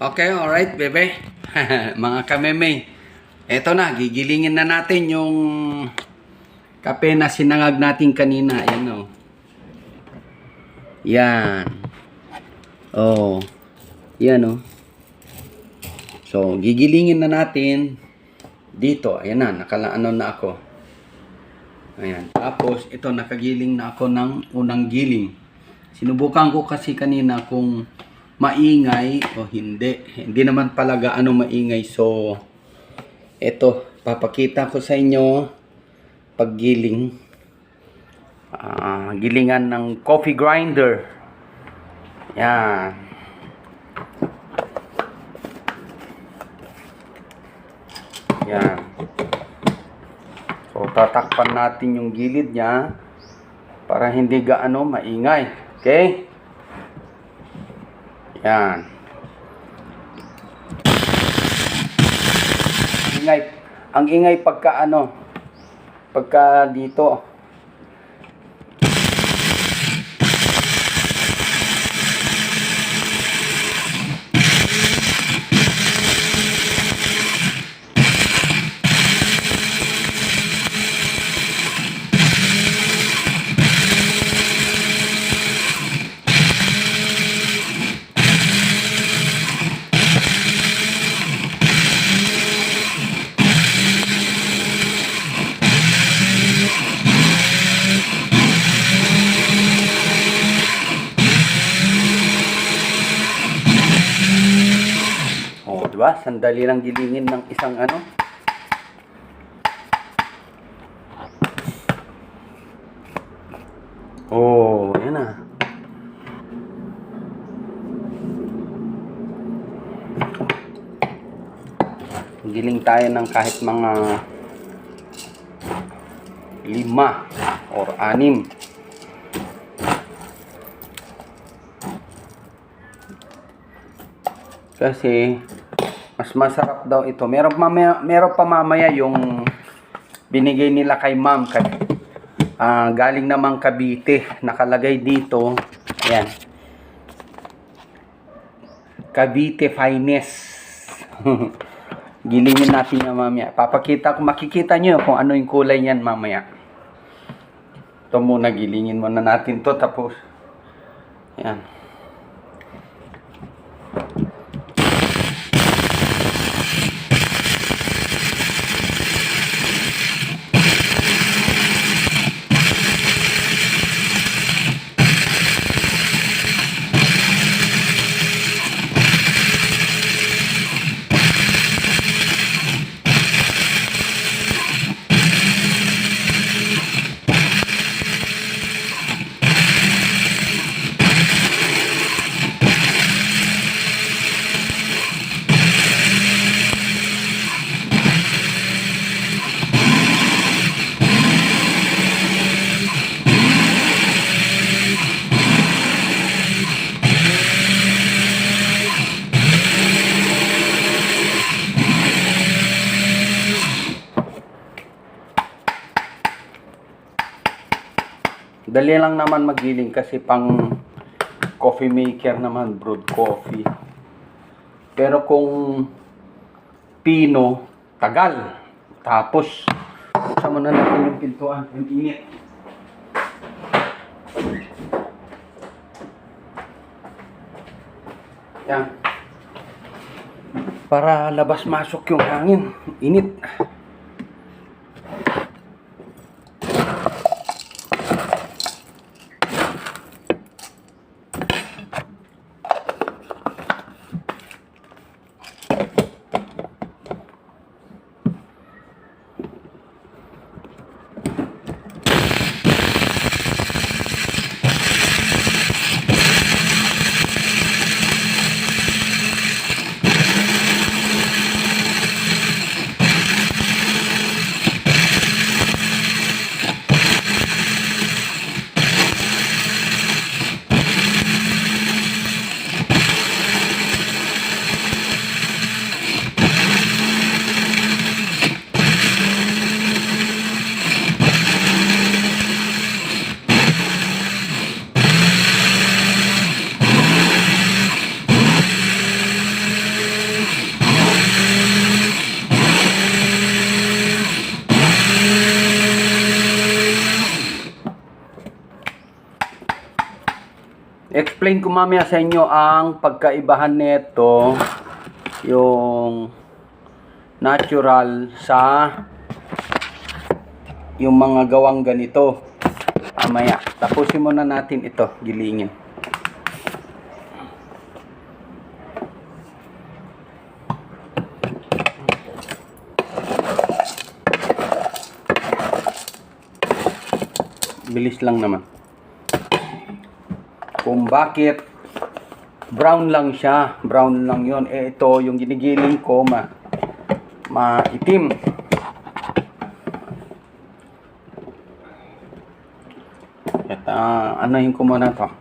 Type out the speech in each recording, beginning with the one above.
Okay, alright, bebe. Mga kameme. Eto na, gigilingin na natin yung kape na sinangag natin kanina. Ayan o. Yan. Oh. Yan o. So, gigilingin na natin dito. Ayan na, nakalaano na ako. Ayan. Tapos, ito, nakagiling na ako ng unang giling. Sinubukan ko kasi kanina kung maingay o hindi. Hindi naman pala gaano maingay. So, ito, papakita ko sa inyo paggiling. Gilingan ng coffee grinder. Yan. Yan. So, tatakpan natin yung gilid niya para hindi gaano maingay. Okay? Yan. Ingay. Ang ingay pagka pagka dito. Diba? Sandali lang gilingin ng isang Oh, yan na. Giling tayo ng kahit mga 5 or 6. Kasi mas masarap daw ito. Meron pa mamaya yung binigay nila kay ma'am. Galing namang Cavite. Nakalagay dito. Ayan. Cavite Finest. Gilingin natin yan mamaya. Makikita nyo kung ano yung kulay niyan mamaya. Ito muna, gilingin muna natin to. Tapos, ayan. Dali lang naman magiling kasi pang coffee maker naman, brewed coffee. Pero kung pino, tagal. Tapos, buksan muna natin yung pintuan. Ang init. Yan. Para labas-masok yung hangin. Init. I-explain ko mamaya sa inyo ang pagkaibahan nito, yung natural sa yung mga gawang ganito. Mamaya, tapusin muna natin ito, gilingin. Bilis lang naman. Kung bakit brown lang siya, brown lang yon. Ito yung ginigiling ko maitim. At anuhin ko muna to.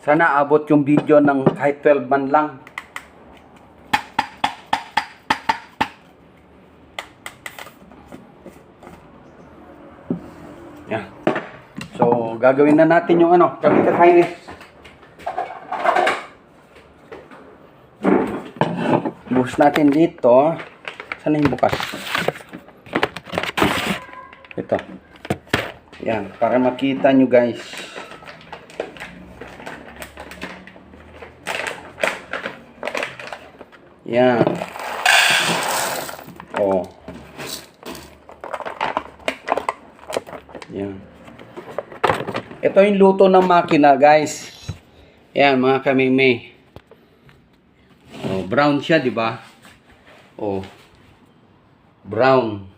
Sana abot yung video ng kahit 12 man lang. Yan. So, gagawin na natin yung kainis. Buhos natin dito. Sana yung bukas? Ito. Yan, para makita nyo guys. Yan. Oh. Yan. Ito yung luto ng makina, guys. Yan, mga kamime. Oh, brown siya, di ba? Oh. Brown.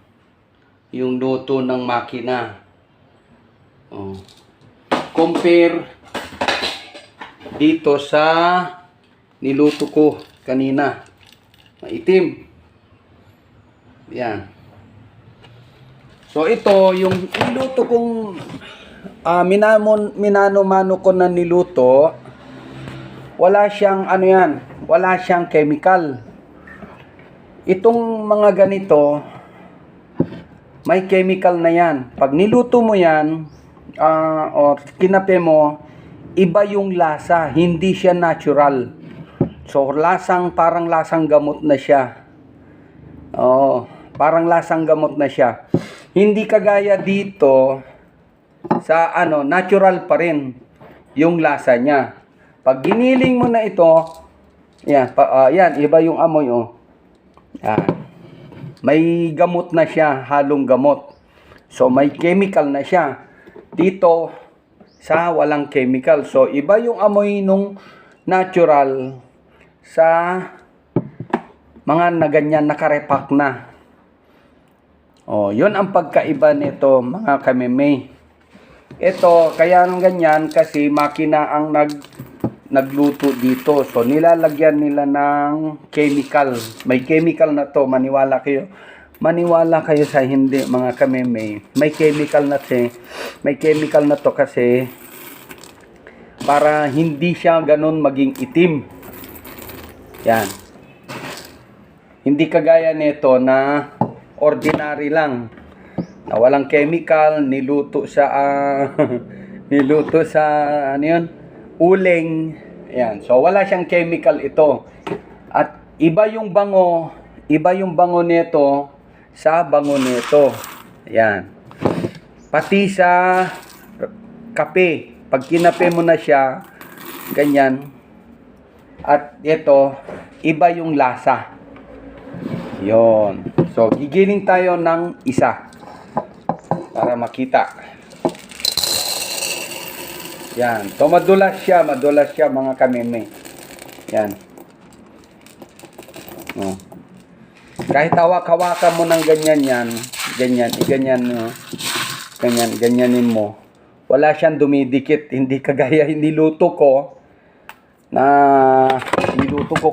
Yung luto ng makina. Oh. Compare dito sa niluto ko kanina. Maitim. Yan. So ito yung niluto kong minano-mano ko na niluto. Wala siyang wala siyang chemical. Itong mga ganito may chemical na yan. Pag niluto mo yan or kinape mo, iba yung lasa, hindi siya natural. So, parang lasang gamot na siya. Oo, parang lasang gamot na siya. Hindi kagaya dito sa natural pa rin yung lasa niya. Pag giniling mo na ito, yan, yan iba yung amoy, oh. Yan. May gamot na siya, halong gamot. So, may chemical na siya. Dito, sa walang chemical. So, iba yung amoy nung natural sa mga na ganyan nakarepack na. Oh, yun ang pagkaiba nito mga kameme. Ito, kaya ng ganyan kasi makina ang nagluto dito. So, nilalagyan nila ng chemical. May chemical na to, maniwala kayo. Maniwala kayo sa hindi mga kameme. May chemical na to kasi para hindi siya ganun maging itim. Yan. Hindi kagaya nito na ordinary lang. Na walang chemical, niluto sa ano yun? Uling. Yan. So wala siyang chemical ito. At iba yung bango nito sa bango nito. Yan. Pati sa kape. Pag kinape mo na siya, ganyan. At ito, iba yung lasa. Yon. So, gigiling tayo ng isa. Para makita. Yan. So, madulas siya mga kameme. Yan. Oh. Kahit hawak-hawakan mo ng ganyan yan, ganyanin mo. Wala siyang dumidikit, hindi kagaya niluto ko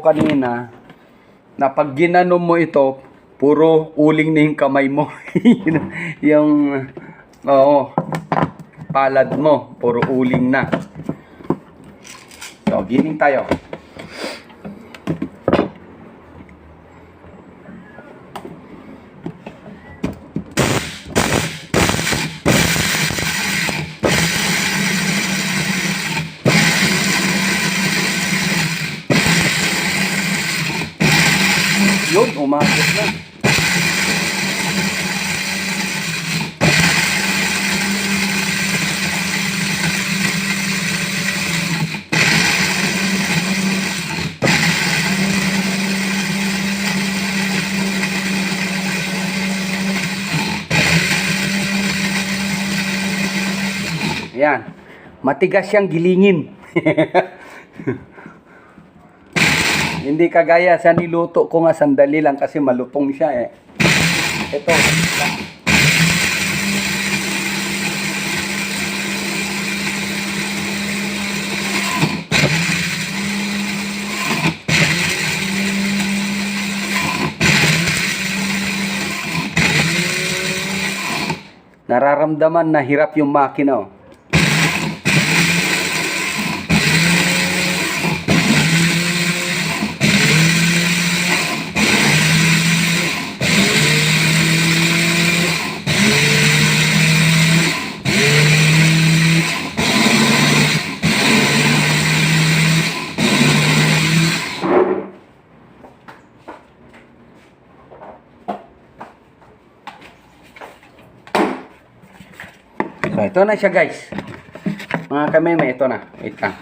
kanina na pag ginanon mo ito, puro uling na yung kamay mo. yung palad mo, puro uling na. So, giling tayo. Yun, umagos na. Yan. Matigas siyang gilingin. Hindi kagaya sa niluto ko nga sandali lang kasi malutong siya eh. Ito. Nararamdaman na hirap yung makina. Oh. So, ito na siya guys. Mga kameme, ito na. Wait lang.